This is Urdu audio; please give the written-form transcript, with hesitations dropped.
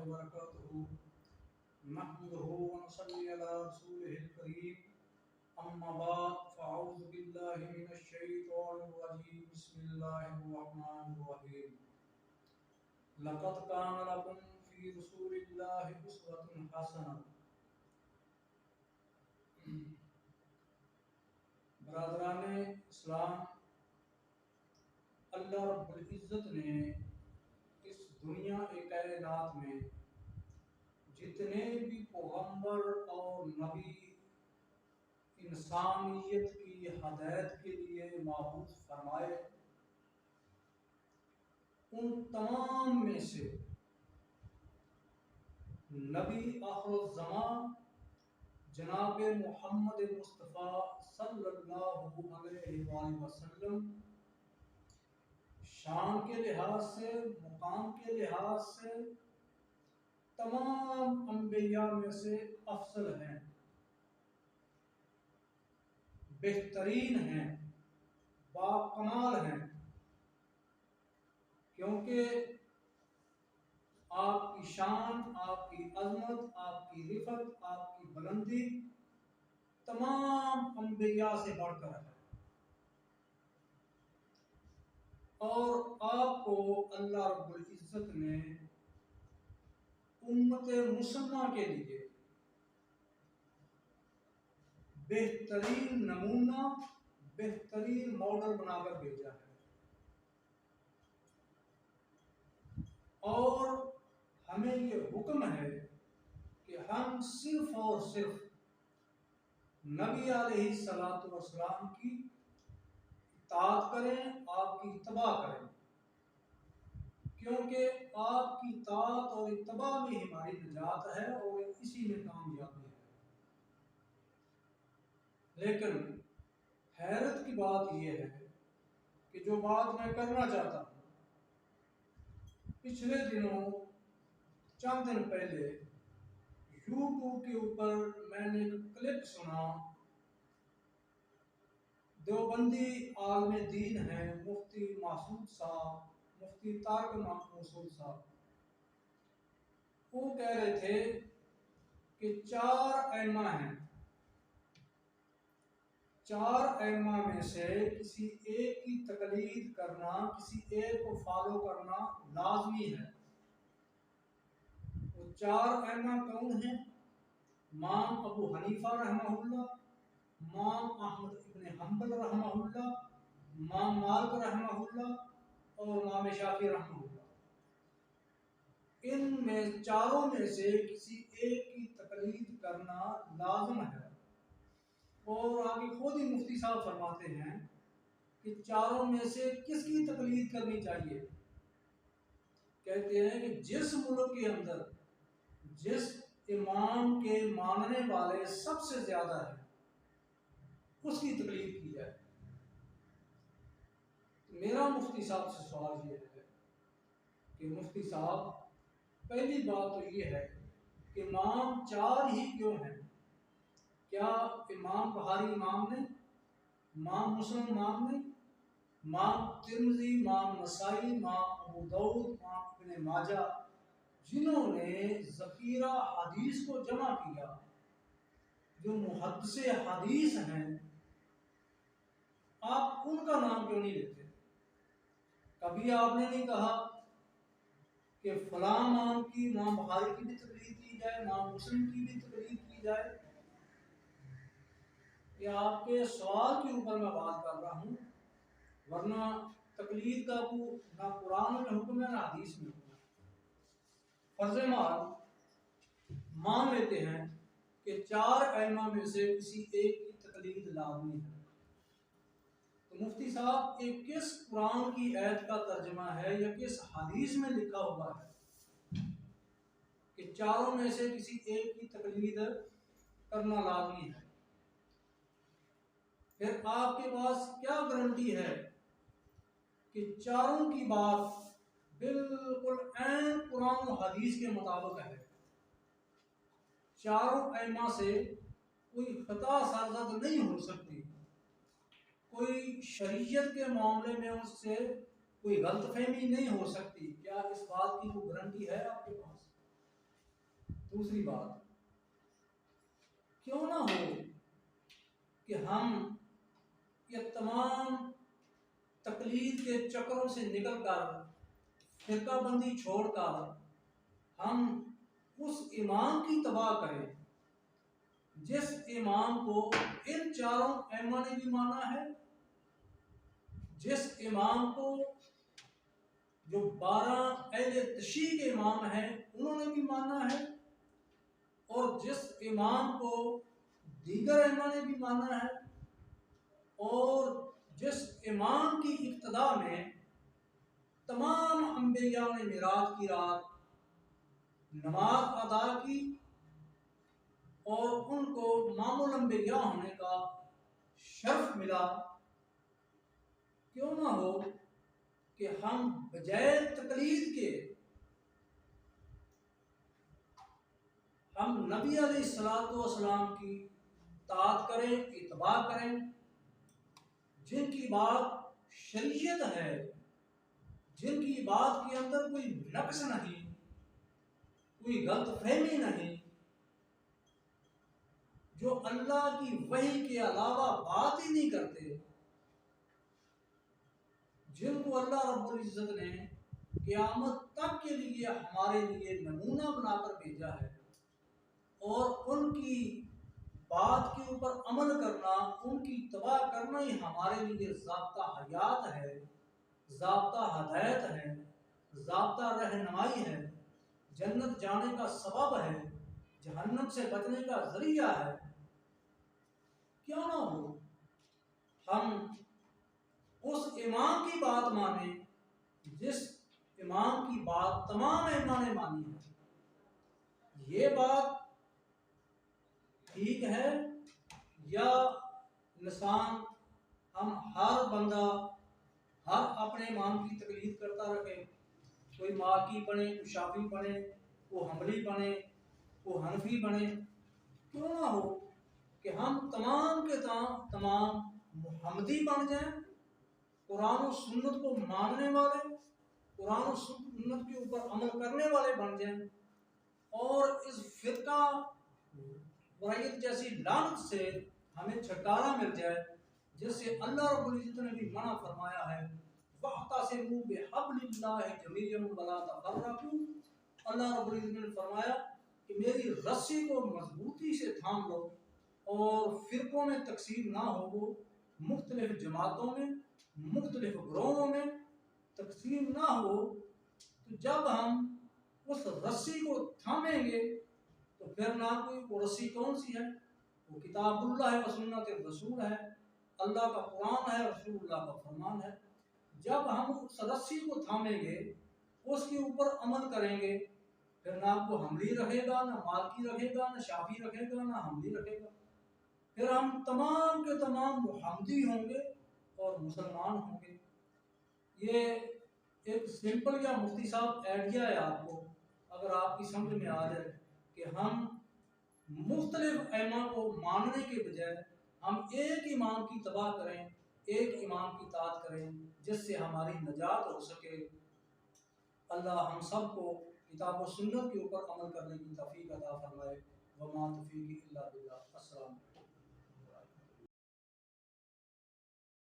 وبركاته نحمده ونصلي على رسوله الكريم أما بعد فأعوذ بالله من الشيطان الرجيم بسم الله الرحمن الرحيم لقد كان لكم في رسول الله أسوة حسنة. برادران اسلام، اللہ رب العزت نے اس دنیا کائنات میں جتنے بھی پیغمبر اور نبی انسانیت کی ہدایت کے لیے مبعوث فرمائے، ان تمام میں سے نبی آخر الزمان جناب محمد مصطفیٰ صلی اللہ علیہ وآلہ وسلم شان کے لحاظ سے، مقام کے لحاظ سے تمام انبیاء میں سے افضل ہیں، بہترین ہیں، باکمال ہیں، کیونکہ آپ کی شان، آپ کی عظمت، آپ کی رفعت، آپ کی بلندی تمام انبیاء سے بڑھ کر ہے، اور آپ کو اللہ رب العزت نے امت مسلمہ کے لیے بہترین نمونہ، بہترین ماڈل بنا کر بھیجا ہے، اور ہمیں یہ حکم ہے کہ ہم صرف اور صرف نبی علیہ الصلوۃ والسلام کی اطاعت کریں، آپ کی اتباع کریں، کیونکہ آپ کی اطاعت اور اتباع میں ہماری نجات ہے اور اسی میں کامیابی ہے۔ لیکن حیرت کی بات یہ ہے کہ جو بات میں کرنا چاہتا ہوں، پچھلے دنوں چند دن پہلے یوٹیوب کے اوپر میں نے ایک کلپ سنا، دیوبندی عالم دین ہیں مفتی مسعود صاحب، مفتی طارق مسعود صاحب، وہ کہہ رہے تھے کہ 4 ائمہ ہیں، 4 ائمہ میں سے کسی ایک کی تقلید کرنا، کسی ایک کو فالو کرنا لازمی ہے۔ وہ 4 ائمہ کون ہیں؟ امام ابو حنیفہ رحمہ اللہ، امام احمد ابن حنبل رحمہ اللہ، امام مالک رحمہ اللہ اور امام شافعی رحمہ اللہ۔ ان میں 4 میں سے کسی ایک کی تقلید کرنا لازم ہے، اور آگے خود ہی مفتی صاحب فرماتے ہیں کہ 4 میں سے کس کی تقلید کرنی چاہیے؟ کہتے ہیں کہ جس ملک کے اندر جس امام کے ماننے والے سب سے زیادہ ہیں اس کی تقلید کی جائے۔ میرا مفتی صاحب سے سوال یہ ہے کہ مفتی صاحب، پہلی بات تو یہ ہے کہ امام 4 ہی کیوں ہیں؟ کیا امام بخاری امام نے، امام مسلم امام نے، امام ترمذی، امام نسائی، امام ابو داؤد، امام ابن ماجہ، جنہوں نے ذخیرہ حدیث کو جمع کیا، جو محدث حدیث ہیں، آپ ان کا نام کیوں نہیں لیتے؟ کبھی آپ نے نہیں کہا کہ فلاں امام کی، امام بخاری کی بھی تقلید کی جائے، امام مسلم کی بھی تقلید کی جائے؟ یہ آپ کے سوال کے اوپر میں بات کر رہا ہوں، ورنہ تقلید کا کو نہ قرآن میں حکم ہے نہ حدیث میں حکم ہے۔ فرض محال مان لیتے ہیں کہ 4 ائمہ میں سے کسی ایک کی تقلید لازمی ہے، تو مفتی صاحب یہ کس قرآن کی آیت کا ترجمہ ہے یا کس حدیث میں لکھا ہوا ہے کہ 4 میں سے کسی ایک کی تقلید کرنا لازمی ہے؟ پھر آپ کے پاس کیا گارنٹی ہے کہ 4 کی بات بالکل عین قرآن و حدیث کے مطابق ہے؟ 4 ائمہ سے کوئی خطا سرزد نہیں ہو سکتی، کوئی شریعت کے معاملے میں اس سے کوئی غلط فہمی نہیں ہو سکتی۔ کیا اس بات کی کوئی گارنٹی ہے آپ کے پاس؟ دوسری بات، کیوں نہ ہو کہ ہم یہ تمام تقلید کے چکروں سے نکل کر، فرقہ بندی چھوڑ کر، ہم اس امام کی اتباع کریں جس امام کو ان چاروں ائمہ نے بھی مانا ہے، جس امام کو جو 12 اہل تشیع کے امام ہیں انہوں نے بھی مانا ہے، اور جس امام کو دیگر ائمہ نے بھی مانا ہے، اور جس امام کی اقتداء میں تمام انبیاء نے معراج کی رات نماز ادا کی اور ان کو امام الانبیاء ہونے کا شرف ملا، کیوں نہ ہو کہ ہم بجائے تقلید کے ہم نبی علیہ السلام کی اطاعت کریں، اتباع کریں، جن کی بات شریعت ہے، جن کی بات کے اندر کوئی نقص نہیں، کوئی غلط فہمی نہیں، جو اللہ کی وحی کے علاوہ بات ہی نہیں کرتے، جن کو اللہ رب العزت نے قیامت تک کے لیے ہمارے لیے نمونہ بنا کر بھیجا ہے، اور ان کی بات کے اوپر عمل کرنا، ان کی اتباع کرنا ہی ہمارے لیے ضابطہ حیات ہے، ضابطہ ہدایت ہے، ضابطہ رہنمائی ہے، جنت جانے کا سبب ہے، جہنم سے بچنے کا ذریعہ ہے۔ کیوں نہ ہو ہم اس امام کی بات مانیں جس امام کی بات تمام ائمہ نے مانی ہے۔ یہ بات ٹھیک ہے یا لسان ہم ہر بندہ ہر اپنے امام کی تقلید کرتا رہے، کوئی مالکی بنے، کوئی شافعی بنے، کوئی حنبلی بنے، کوئی حنفی بنے، کیوں نہ ہو کہ ہم تمام کے تمام محمدی بن جائیں، قرآن و سنت کو ماننے والے، قرآن و سنت کے اوپر عمل کرنے والے بن جائیں، اور اس فرقہ وریت جیسی لعنت سے ہمیں چھٹکارا مل جائے، جس سے اللہ رب العزت نے بھی منع فرمایا ہے، وَاعْتَصِمُوا بِحَبْلِ اللَّهِ جَمِيعًا وَلَا تَفَرَّقُوا۔ اللہ رب العزت نے فرمایا کہ میری رسی کو مضبوطی سے تھام لو اور فرقوں میں تقسیم نہ ہو، مختلف جماعتوں میں، مختلف گروہوں میں تقسیم نہ ہو۔ تو جب ہم اس رسی کو تھامیں گے تو پھر نہ کوئی وہ رسی کون سی ہے، وہ کتاب اللہ و سنت رسول ہے، اللہ کا قرآن ہے، رسول اللہ کا فرمان ہے۔ جب ہم اس رسی کو تھامیں گے، اس کے اوپر عمل کریں گے، پھر نہ کوئی حنبلی رہے گا، نہ مالکی رہے گا، نہ شافعی رہے گا، نہ حنبلی رہے گا، پھر ہم تمام کے تمام محمدی ہوں گے اور مسلمان ہوں گے۔ یہ ایک سمپل یا مفتی صاحب آئیڈیا ہے آپ کو، اگر آپ کی سمجھ میں آ جائے کہ ہم مختلف ائمہ کو ماننے کے بجائے ہم ایک امام کی اتباع کریں، ایک امام کی اطاعت کریں، جس سے ہماری نجات ہو سکے۔ اللہ ہم سب کو کتاب و سنت کے اوپر عمل کرنے کی توفیق عطا فرمائے۔ وما توفیقی الا باللہ۔ السلام علیکم۔